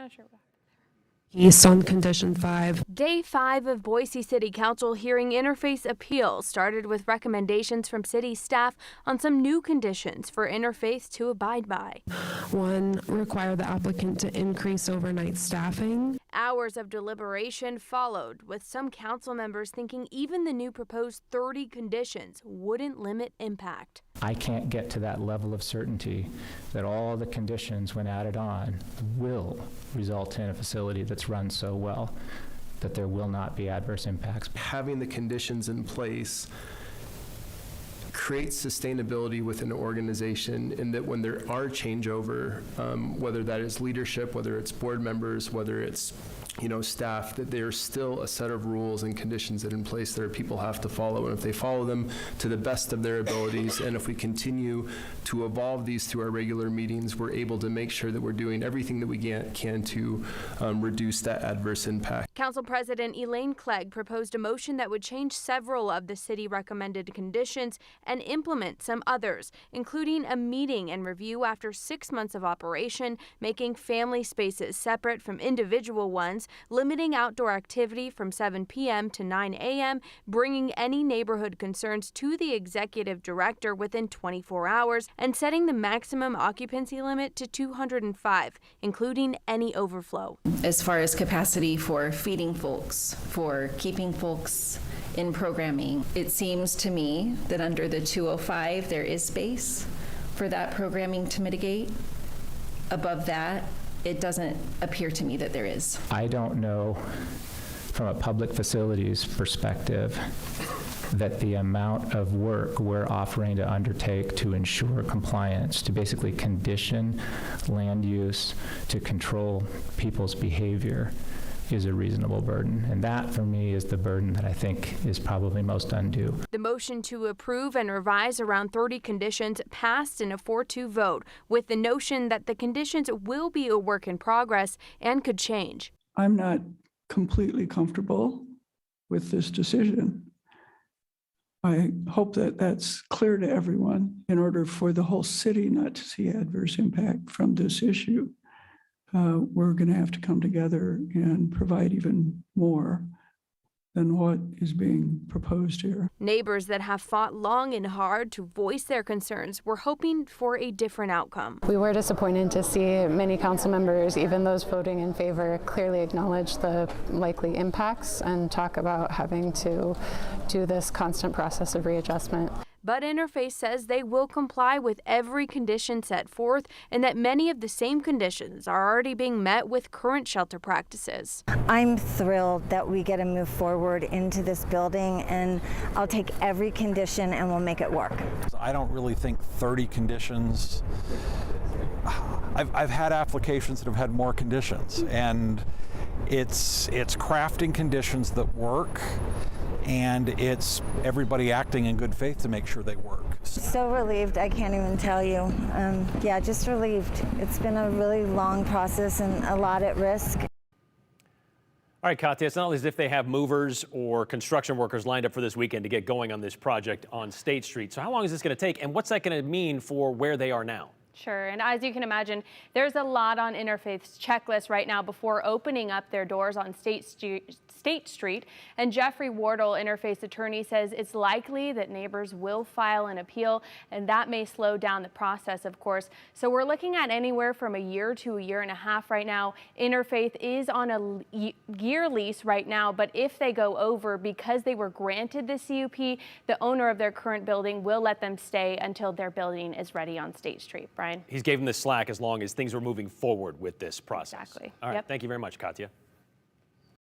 not sure about. East on condition 5. Day 5 of Boise City Council hearing Interfaith appeals started with recommendations from city staff on some new conditions for Interfaith to abide by. 1, require the applicant to increase overnight staffing. Hours of deliberation followed, with some council members thinking even the new proposed 30 conditions wouldn't limit impact. I can't get to that level of certainty that all the conditions, when added on, will result in a facility that's run so well that there will not be adverse impacts. Having the conditions in place creates sustainability within an organization, in that when there are changeover, whether that is leadership, whether it's board members, whether it's staff, that there's still a set of rules and conditions that are in place that people have to follow. And if they follow them to the best of their abilities, and if we continue to evolve these through our regular meetings, we're able to make sure that we're doing everything that we can to reduce that adverse impact. Council President Elaine Clegg proposed a motion that would change several of the city recommended conditions and implement some others, including a meeting and review after 6 months of operation, making family spaces separate from individual ones, limiting outdoor activity from 7 p.m. to 9 a.m., bringing any neighborhood concerns to the executive director within 24 hours, and setting the maximum occupancy limit to 205, including any overflow. As far as capacity for feeding folks, for keeping folks in programming, it seems to me that under the 205 there is space for that programming to mitigate. Above that, it doesn't appear to me that there is. I don't know from a public facilities perspective that the amount of work we're offering to undertake to ensure compliance, to basically condition land use, to control people's behavior, is a reasonable burden. And that, for me, is the burden that I think is probably most undue. The motion to approve and revise around 30 conditions passed in a 4-2 vote, with the notion that the conditions will be a work in progress and could change. I'm not completely comfortable with this decision. I hope that that's clear to everyone in order for the whole city not to see adverse impact from this issue. We're going to have to come together and provide even more than what is being proposed here. Neighbors that have fought long and hard to voice their concerns were hoping for a different outcome. We were disappointed to see many council members, even those voting in favor, clearly acknowledge the likely impacts and talk about having to do this constant process of readjustment. But Interfaith says they will comply with every condition set forth, and that many of the same conditions are already being met with current shelter practices. I'm thrilled that we get to move forward into this building, and I'll take every condition and we'll make it work. I don't really think 30 conditions. I've had applications that have had more conditions, and it's crafting conditions that work. And it's everybody acting in good faith to make sure they work. So relieved, I can't even tell you. Yeah, just relieved. It's been a really long process and a lot at risk. All right, Katya, it's not as if they have movers or construction workers lined up for this weekend to get going on this project on State Street. So how long is this going to take, and what's that going to mean for where they are now? Sure, and as you can imagine, there's a lot on Interfaith's checklist right now before opening up their doors on State Street. And Geoffrey Wardle, Interfaith's attorney, says it's likely that neighbors will file an appeal, and that may slow down the process, of course. So we're looking at anywhere from a year to a year and a half right now. Interfaith is on a year lease right now, but if they go over, because they were granted the CUP, the owner of their current building will let them stay until their building is ready on State Street. Brian? He's gave them the slack as long as things were moving forward with this process. Exactly. All right, Yep. Thank you very much, Katya.